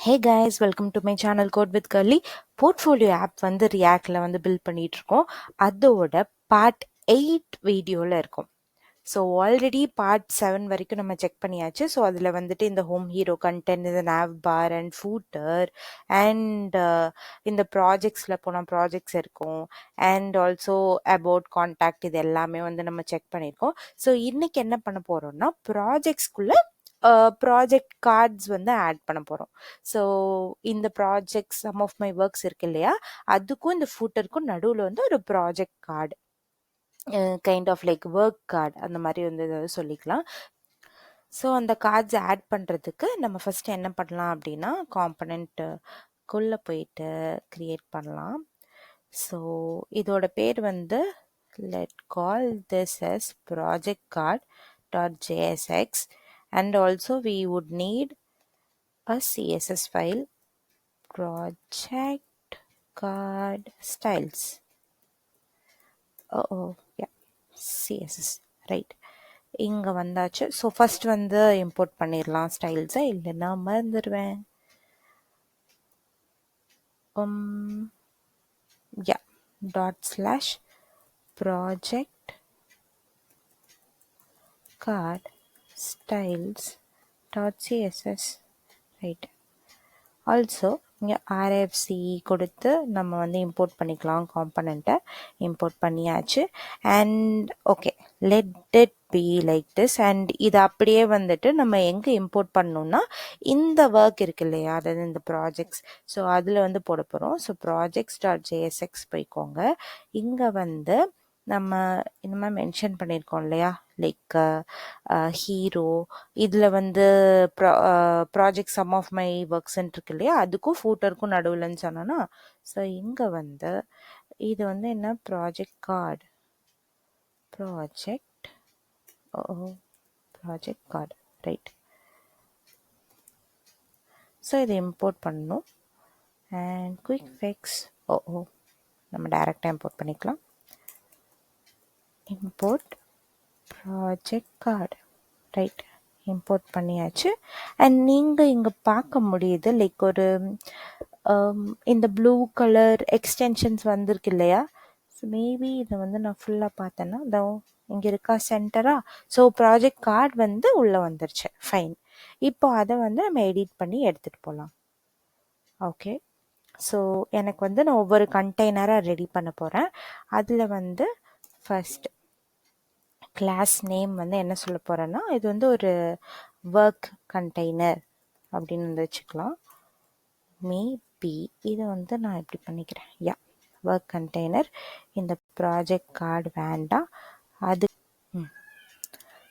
Hey guys, welcome to my channel code with Curly. Portfolio app வந்து ரியாக்டில் வந்து build பண்ணிட்டு இருக்கோம். அதோட பார்ட் 8 வீடியோவில் இருக்கும். ஸோ ஆல்ரெடி பார்ட் 7 வரைக்கும் நம்ம செக் பண்ணியாச்சு. ஸோ அதில் வந்துட்டு இந்த ஹோம் ஹீரோ கண்டென்ட், இந்த nav bar and footer and இந்த ப்ராஜெக்ட்ஸில் போனால் ப்ராஜெக்ட்ஸ் இருக்கும் அண்ட் ஆல்சோ அபவுட் கான்டாக்ட், இது எல்லாமே வந்து நம்ம செக் பண்ணியிருக்கோம். ஸோ இன்னைக்கு என்ன பண்ண போகிறோம்னா ப்ராஜெக்ட்ஸ்குள்ளே ப்ராஜெக்ட் கார்ட்ஸ் வந்து ஆட் பண்ண போகிறோம். ஸோ இந்த project some of my works இருக்கு இல்லையா, அதுக்கும் இந்த ஃபூட்டருக்கும் நடுவில் வந்து ஒரு project card, kind of like work card அந்த மாதிரி வந்து ஏதாவது சொல்லிக்கலாம். ஸோ அந்த கார்ட்ஸ் ஆட் பண்ணுறதுக்கு நம்ம ஃபஸ்ட்டு என்ன பண்ணலாம் அப்படின்னா, காம்பனண்ட்டுக்குள்ளே போயிட்டு க்ரியேட் பண்ணலாம். ஸோ இதோட பேர் வந்து let call this as project card .jsx and also we would need a CSS file, project card styles. Yeah, CSS, right. இங்கே வந்தாச்சு. ஸோ ஃபர்ஸ்ட் வந்து இம்போர்ட் பண்ணிடலாம் ஸ்டைல்ஸை, இல்லைன்னா மறந்துடுவேன். யா ./project card styles.css, right. Also இங்கே RFC கொடுத்து நம்ம வந்து இம்போர்ட் பண்ணிக்கலாம், காம்பனண்ட்டை இம்போர்ட் பண்ணியாச்சு. And okay, let it be like this. And இது அப்படியே வந்துட்டு நம்ம எங்கே இம்போர்ட் பண்ணணும்னா, இந்த ஒர்க் இருக்கு இல்லையா, அதாவது இந்த ப்ராஜெக்ட்ஸ், ஸோ அதில் வந்து போட போகிறோம். ஸோ projects.jsx போய்க்கோங்க. இங்கே வந்து நம்ம இந்த மாதிரி மென்ஷன் பண்ணியிருக்கோம் இல்லையா, லைக் ஹீரோ, இதில் வந்து ப்ராஜெக்ட் சம் ஆஃப் மை ஒர்க்ஸ்ன்னு இருக்கு இல்லையா, அதுக்கும் ஃபூட்டருக்கும் நடுவில்னு சொன்னோன்னா, ஸோ இங்கே வந்து இது வந்து என்ன, project card, project card, right. So இதை இம்போர்ட் பண்ணணும். அண்ட் குயிக் ஃபிக்ஸ், நம்ம டைரெக்டாக இம்போர்ட் பண்ணிக்கலாம். Import project card, right, import பண்ணியாச்சு. அண்ட் நீங்கள் இங்கே பார்க்க முடியுது லைக் ஒரு இந்த ப்ளூ கலர் எக்ஸ்டென்ஷன்ஸ் வந்திருக்கு இல்லையா. ஸோ மேபி இதை வந்து நான் ஃபுல்லாக பார்த்தேன்னா, இதோ இங்கே இருக்கா சென்டரா. ஸோ ப்ராஜெக்ட் கார்டு வந்து உள்ளே வந்துருச்சு, ஃபைன். இப்போ அதை வந்து நம்ம எடிட் பண்ணி எடுத்துகிட்டு போகலாம். ஓகே, ஸோ எனக்கு வந்து நான் ஒவ்வொரு கண்டெய்னராக ரெடி பண்ண போகிறேன். அதில் வந்து ஃபர்ஸ்ட் கிளாஸ் நேம் வந்து என்ன சொல்ல போகிறேன்னா, இது வந்து ஒரு ஒர்க் கண்டெய்னர் அப்படின்னு வந்து வச்சுக்கலாம். மேபி இதை வந்து நான் எப்படி பண்ணிக்கிறேன், யா ஒர்க் கண்டெய்னர். இந்த ப்ராஜெக்ட் கார்டு வேண்டாம், அது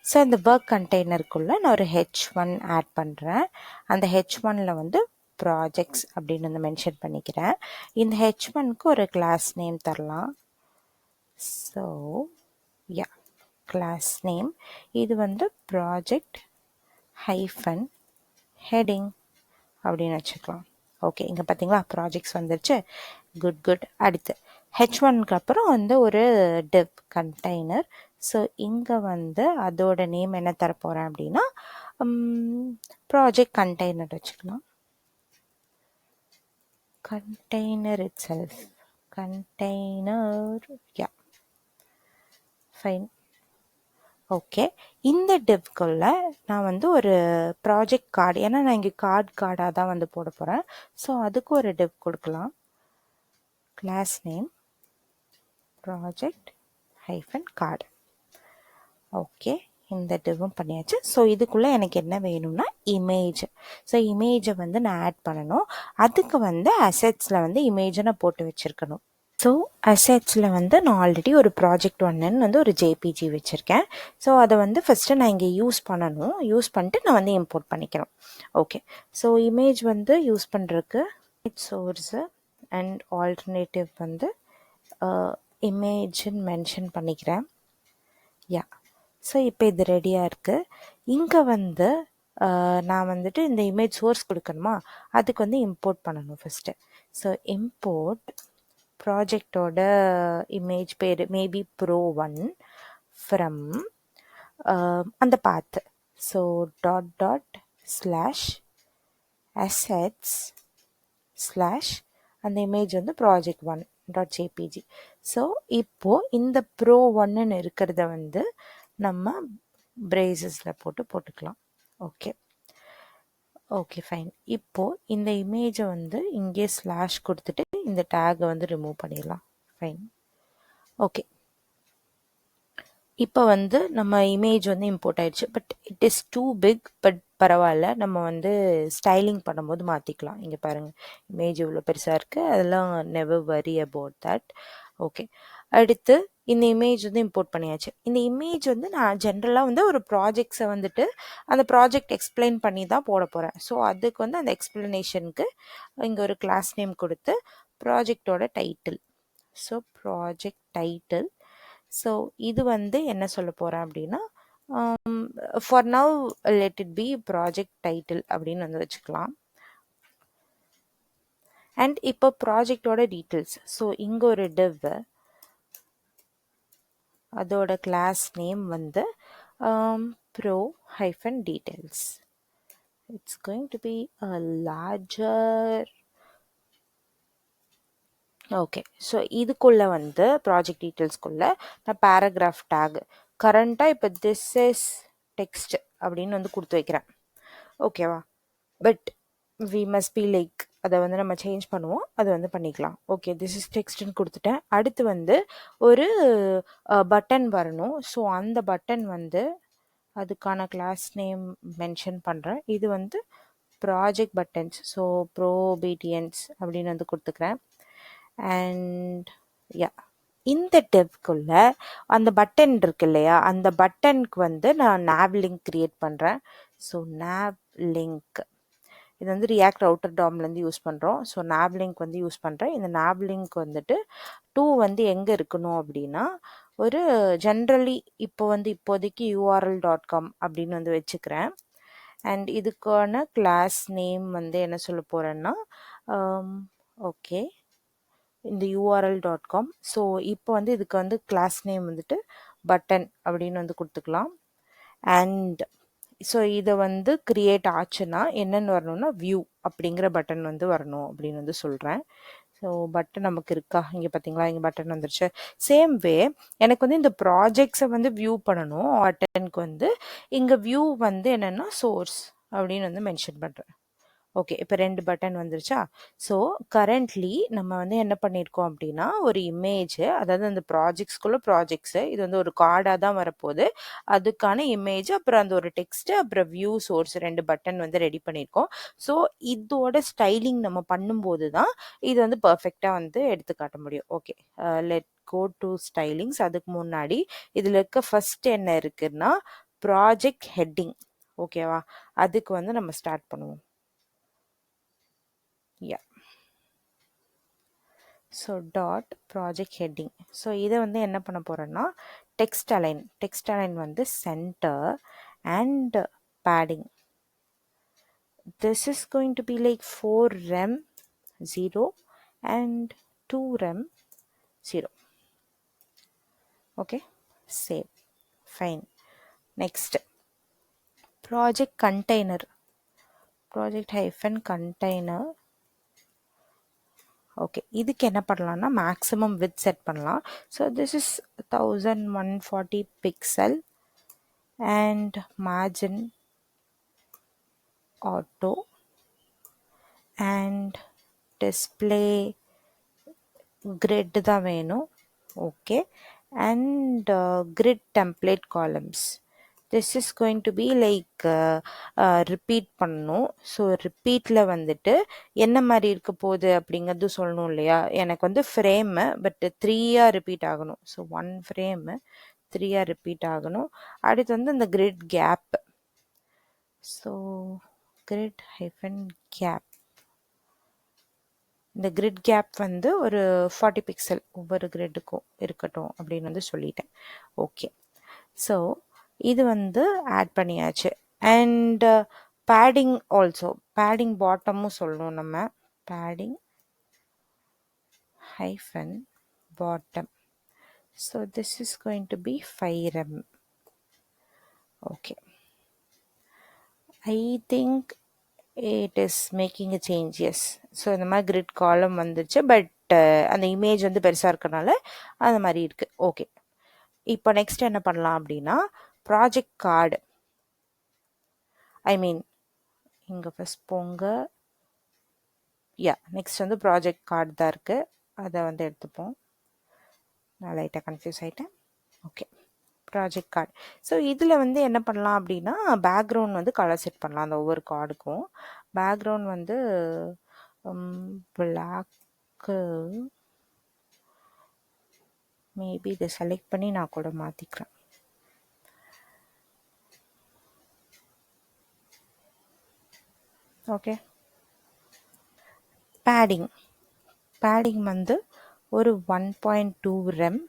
ஸோ இந்த ஒர்க் கண்டெய்னருக்குள்ளே நான் ஒரு H1 ஆட் பண்ணுறேன். அந்த H1ல் வந்து ப்ராஜெக்ட்ஸ் அப்படின்னு வந்து மென்ஷன் பண்ணிக்கிறேன். இந்த H1க்கு ஒரு கிளாஸ் நேம் தரலாம். ஸோ யா கிளாஸ் நேம் இது வந்து ப்ராஜெக்ட் ஹைஃபன் ஹெட்டிங் அப்படின்னு வச்சுக்கலாம். ஓகே, இங்கே பார்த்தீங்களா ப்ராஜெக்ட்ஸ் வந்துருச்சு. குட். அடுத்து H1க்கு அப்புறம் வந்து ஒரு div கண்டெய்னர். ஸோ இங்கே வந்து அதோட நேம் என்ன தரப்போகிறேன் அப்படின்னா, ப்ராஜெக்ட் கண்டெய்னர் வச்சுக்கலாம். Container it self, container, yeah fine. Okay, இந்த டிவ்க்குள்ள நான் வந்து ஒரு ப்ராஜெக்ட் கார்டு, ஏன்னா நான் இங்கே கார்டாக தான் வந்து போட போகிறேன். ஸோ அதுக்கு ஒரு டிவ் கொடுக்கலாம். Class name project hyphen card. Okay, இந்த டிவும் பண்ணியாச்சு. ஸோ இதுக்குள்ளே எனக்கு என்ன வேணும்னா இமேஜ். ஸோ இமேஜை வந்து நான் ஆட் பண்ணணும். அதுக்கு வந்து அசெட்ஸில் வந்து இமேஜை நான் போட்டு வச்சுருக்கணும். ஸோ அசெட்ஸில் வந்து நான் ஆல்ரெடி ஒரு ப்ராஜெக்ட் ஒன்றுன்னு வந்து ஒரு JPG வச்சுருக்கேன். ஸோ அதை வந்து ஃபஸ்ட்டு நான் இங்கே யூஸ் பண்ணணும். யூஸ் பண்ணிட்டு நான் வந்து இம்போர்ட் பண்ணிக்கிறோம். ஓகே, ஸோ இமேஜ் வந்து யூஸ் பண்ணுறதுக்கு சோர்ஸு அண்ட் ஆல்டர்னேட்டிவ் வந்து இமேஜ்ன்னு மென்ஷன் பண்ணிக்கிறேன். யா, ஸோ இப்போ இது ரெடியாக இருக்குது. இங்கே வந்து நான் வந்துட்டு இந்த இமேஜ் சோர்ஸ் கொடுக்கணுமா, அதுக்கு வந்து இம்போர்ட் பண்ணணும் ஃபஸ்ட்டு. ஸோ இம்போர்ட் ப்ராஜெக்டோட இமேஜ் பேர் மேபி pro1 ஃப்ரம் அந்த பாத்து. So dot slash assets slash அந்த இமேஜ் வந்து project1.jpg. ஸோ இப்போ இந்த ப்ரோ ஒன்னுன்னு இருக்கிறத வந்து நம்ம பிரேசஸில் போட்டுக்கலாம். Okay okay fine. இப்போ இந்த இமேஜை வந்து இங்கே ஸ்லாஷ் கொடுத்துட்டு இந்த டேகை வந்து ரிமூவ் பண்ணிடலாம். ஃபைன். ஓகே இப்போ வந்து நம்ம இமேஜ் வந்து இம்போர்ட் ஆயிடுச்சு. But it is too big. But பரவாயில்ல, நம்ம வந்து ஸ்டைலிங் பண்ணும்போது மாற்றிக்கலாம். இங்கே பாருங்கள், இமேஜ் இவ்வளோ பெருசாக இருக்குது. அதெல்லாம் never worry about that. Okay, அடுத்து இந்த இமேஜ் வந்து இம்போர்ட் பண்ணியாச்சு. இந்த இமேஜ் வந்து நான் ஜென்ரலாக வந்து ஒரு ப்ராஜெக்ட்ஸை வந்துட்டு அந்த ப்ராஜெக்ட் எக்ஸ்பிளைன் பண்ணி தான் போட போகிறேன். ஸோ அதுக்கு வந்து அந்த எக்ஸ்பிளனேஷனுக்கு இங்கே ஒரு கிளாஸ் நேம் கொடுத்து ப்ராஜெக்டோட title. So project title. So இது வந்து என்ன சொல்ல போகிறேன் அப்படின்னா, for now let it be project title அப்படின்னு வந்து வச்சுக்கலாம். அண்ட் இப்போ ப்ராஜெக்டோட டீட்டெயில்ஸ். ஸோ இங்கே ஒரு div, அதோட கிளாஸ் நேம் வந்து pro-details. It's going to be a larger. Okay, so இதுக்குள்ளே வந்து ப்ராஜெக்ட் டீட்டெயில்ஸ்குள்ளே நான் பேராகிராஃப் டேக் கரண்ட்டாக இப்போ திஸ் இஸ் டெக்ஸ்ட் அப்படின்னு வந்து கொடுத்து வைக்கிறேன். ஓகேவா? But we must be like அதை வந்து நம்ம சேஞ்ச் பண்ணுவோம், அதை வந்து பண்ணிக்கலாம். ஓகே, திஸ் இஸ் டெக்ஸ்ட்னு கொடுத்துட்டேன். அடுத்து வந்து ஒரு பட்டன் வரணும். ஸோ அந்த பட்டன் வந்து அதுக்கான கிளாஸ் நேம் மென்ஷன் பண்ணுறேன். இது வந்து ப்ராஜெக்ட் பட்டன்ஸ். ஸோ ப்ரோபீடியன்ஸ் அப்படின்னு வந்து கொடுத்துக்கிறேன். அண்ட் யா, இந்த டெப்குள்ள அந்த பட்டன் இருக்கு இல்லையா, அந்த பட்டனுக்கு வந்து நான் nav லிங்க் கிரியேட் பண்ணுறேன். ஸோ nav லிங்க் இது வந்து ரியாக்ட் அவுட்டர் டாம்லேருந்து யூஸ் பண்ணுறோம். ஸோ nav லிங்க் வந்து யூஸ் பண்ணுறேன். இந்த nav லிங்க் வந்துட்டு டூ வந்து எங்கே இருக்கணும் அப்படின்னா, ஒரு ஜென்ரலி இப்போ வந்து இப்போதைக்கு url.com அப்படின்னு வந்து வச்சுக்கிறேன். அண்ட் இதுக்கான கிளாஸ் நேம் வந்து என்ன சொல்ல போகிறேன்னா, ஓகே இந்த url.com. ஸோ இப்போ வந்து இதுக்கு வந்து கிளாஸ் நேம் வந்துட்டு பட்டன் அப்படின்னு வந்து கொடுத்துக்கலாம். அண்ட் ஸோ இதை வந்து கிரியேட் ஆச்சுன்னா என்னென்னு வரணும்னா வியூ அப்படிங்கிற பட்டன் வந்து வரணும் அப்படின்னு வந்து சொல்கிறேன். ஸோ பட்டன் நமக்கு இருக்கா, இங்கே பார்த்தீங்களா, இங்கே பட்டன் வந்துருச்சு. சேம் வே எனக்கு வந்து இந்த ப்ராஜெக்ட்ஸை வந்து வியூ பண்ணணும். பட்டனுக்கு வந்து இங்கே வியூ வந்து என்னென்னா சோர்ஸ் அப்படின்னு வந்து மென்ஷன் பண்ணுறேன். ஓகே, இப்போ 2 பட்டன் வந்துருச்சா? ஸோ கரண்ட்லி நம்ம வந்து என்ன பண்ணியிருக்கோம் அப்படின்னா, ஒரு இமேஜ், அதாவது அந்த ப்ராஜெக்ட்ஸ்குள்ள ப்ராஜெக்ட்ஸு, இது வந்து ஒரு கார்டாக தான் வரப்போகுது. அதுக்கான இமேஜ், அப்புறம் அந்த ஒரு டெக்ஸ்ட், அப்புறம் வியூ சோர்ஸ் 2 பட்டன் வந்து ரெடி பண்ணியிருக்கோம். ஸோ இதோட ஸ்டைலிங் நம்ம பண்ணும்போது தான் இது வந்து பர்ஃபெக்டாக வந்து எடுத்து காட்ட முடியும். Okay, let go to stylings. அதுக்கு முன்னாடி இதில் இருக்க ஃபர்ஸ்ட் என்ன இருக்குன்னா ப்ராஜெக்ட் ஹெட்டிங். ஓகேவா? அதுக்கு வந்து நம்ம ஸ்டார்ட் பண்ணுவோம். Yeah, so dot project heading. So இதை வந்து என்ன பண்ண போறேன்னா text align வந்து center and padding. This is going to be like 4 rem 0 and 2 rem 0. Okay, save. Fine. Next, project container. Project hyphen container. Okay, இதுக்கு என்ன பண்ணலாம்னா மேக்ஸிமம் வித் செட் பண்ணலாம். So this is 1140 pixel and margin auto and display grid தான் வேணும். Okay, and grid template columns. This is going to be like repeat பண்ணணும். So ரிப்பீட்டில் வந்துட்டு என்ன மாதிரி இருக்க போகுது அப்படிங்கிறது சொல்லணும் இல்லையா. எனக்கு வந்து ஃப்ரேமு பட் 3 ரிப்பீட் ஆகணும். ஸோ 1 ஃப்ரேமு 3 ரிப்பீட் ஆகணும். அடுத்து வந்து இந்த grid gap. So grid hyphen gap. இந்த கிரிட் கேப் வந்து ஒரு 40 பிக்சல் ஒவ்வொரு கிரிட்டுக்கும் இருக்கட்டும் அப்படின்னு வந்து சொல்லிட்டேன். ஓகே, ஸோ இது வந்து ஆட் பண்ணியாச்சு. அண்ட் பேடிங் ஆல்சோ, பேடிங் பாட்டமும் சொல்லணும் நம்ம. Padding hyphen bottom. So this is going to be 5 rem. Okay, I think it is making a change. Yes. So இந்த மாதிரி கிரிட் காலம் வந்துருச்சு. பட் அந்த இமேஜ் வந்து பெருசாக இருக்கறனால அந்த மாதிரி இருக்குது. ஓகே. இப்போ நெக்ஸ்ட் என்ன பண்ணலாம் அப்படின்னா ப்ராஜெக்ட் கார்டு, ஐ மீன் இங்கே ஃபஸ்ட் போங்க. நெக்ஸ்ட் வந்து ப்ராஜெக்ட் கார்டு தான் இருக்குது. அதை வந்து எடுத்துப்போம். நான் லைட்டாக கன்ஃபியூஸ் ஆகிட்டேன். ஓகே. Project card. ஸோ இதில் வந்து என்ன பண்ணலாம் அப்படின்னா பேக்ரவுண்ட் வந்து கலர் செட் பண்ணலாம் அந்த ஒவ்வொரு கார்டுக்கும். பேக்ரவுண்ட் வந்து பிளாக்கு, மேபி இதை செலக்ட் பண்ணி நான் கூட மாற்றிக்கிறேன். ஓகே. பேடிங் வந்து ஒரு 1.2 RAM,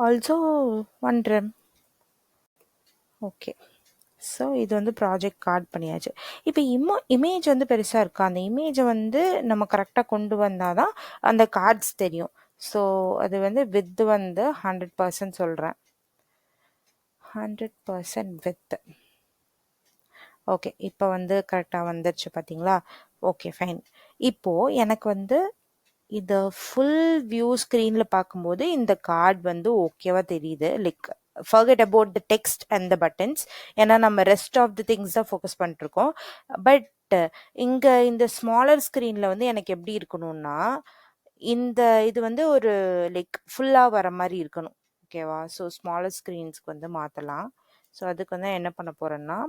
also 1 RAM. Okay. So இது வந்து ப்ராஜெக்ட் கார்டு பண்ணியாச்சு. இப்போ இமேஜ் வந்து பெருசாக இருக்கா, அந்த இமேஜை வந்து நம்ம கரெக்டாக கொண்டு வந்தால் தான் அந்த கார்ட்ஸ் தெரியும். ஸோ அது வந்து வித் வந்து 100% சொல்கிறேன். 100% வித். ஓகே. இப்போ வந்து கரெக்டாக வந்துருச்சு பார்த்தீங்களா? Okay fine. இப்போது எனக்கு வந்து இது ஃபுல் வியூ ஸ்க்ரீனில் பார்க்கும்போது இந்த கார்டு வந்து ஓகேவா தெரியுது. Like forget about the text and the buttons. ஏன்னா நம்ம ரெஸ்ட் ஆஃப் த திங்ஸ் தான் ஃபோக்கஸ் பண்ணிட்டுருக்கோம். பட் இங்கே இந்த ஸ்மாலர் ஸ்க்ரீனில் வந்து எனக்கு எப்படி இருக்கணும்னா இந்த இது வந்து ஒரு லைக் ஃபுல்லாக வர மாதிரி இருக்கணும். ஓகேவா? ஸோ ஸ்மாலர் ஸ்க்ரீன்ஸ்க்கு வந்து மாற்றலாம். ஸோ அதுக்கு வந்து என்ன பண்ண போகிறேன்னா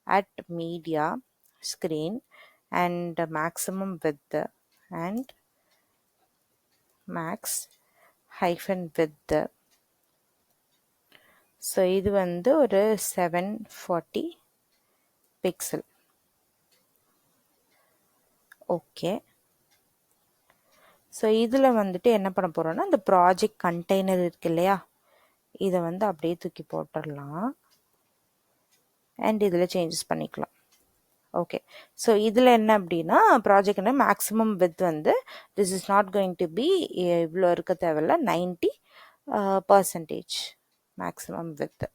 at media screen and maximum with and max hyphen width. So இது வந்து ஒரு 740 பிக்சல். ஓகே. ஸோ இதில் வந்துட்டு என்ன பண்ண போகிறோன்னா இந்த ப்ராஜெக்ட் கண்டெய்னர் இருக்கு இல்லையா, இதை வந்து அப்படியே தூக்கி போட்டுடலாம் அண்ட் இதில் சேஞ்சஸ் பண்ணிக்கலாம். ஓகே. ஸோ இதில் என்ன அப்படின்னா ப்ராஜெக்ட்னா மேக்ஸிமம் வித் வந்து this is not going to be இவ்வளோ இருக்க தேவையில்ல, 90% மேக்ஸிமம் வித்.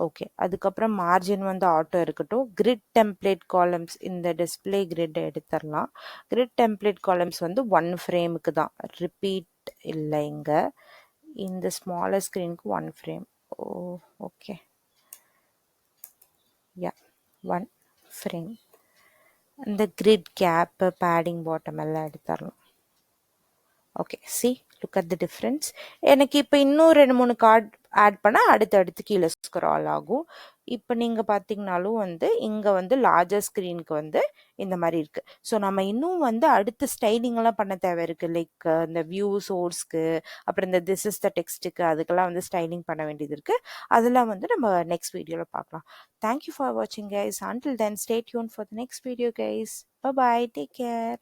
ஓகே. அதுக்கப்புறம் மார்ஜின் வந்து ஆட்டோ இருக்கட்டும். கிரிட் டெம்ப்ளேட் காலம்ஸ், இந்த டிஸ்பிளே கிரிட் எடுத்துடலாம். கிரிட் டெம்ப்ளேட் காலம்ஸ் வந்து 1 ஃப்ரேமுக்கு தான், ரிப்பீட் இல்லை. இங்கே இந்த ஸ்மாலர் ஸ்க்ரீனுக்கு 1 ஃப்ரேம். ஓகே. 1 ஃப்ரேம். இந்த கிரிட் கேப்பு, பேடிங், பாட்டம் எல்லாம் எடுத்துடலாம். Okay. See, look at the difference. எனக்கு இப்போ இன்னும் 2-3 கார்டு ஆட் பண்ணால் அடுத்து கீழே ஸ்க்ரால் ஆகும். இப்போ நீங்கள் பார்த்தீங்கனாலும் வந்து இங்கே வந்து லார்ஜர் ஸ்க்ரீனுக்கு வந்து இந்த மாதிரி இருக்குது. ஸோ நம்ம இன்னும் வந்து அடுத்த ஸ்டைலிங்கெல்லாம் பண்ண தேவை இருக்குது. லைக் இந்த வியூ சோர்ஸ்க்கு, அப்புறம் இந்த திஸ் இஸ் த டெக்ஸ்ட்டுக்கு, அதுக்கெல்லாம் வந்து ஸ்டைலிங் பண்ண வேண்டியது இருக்குது. அதெல்லாம் வந்து நம்ம நெக்ஸ்ட் வீடியோவில் பார்க்கலாம். தேங்க்யூ ஃபார் வாட்சிங் guys. Until then, stay tuned for the next video guys. Bye bye. Take care.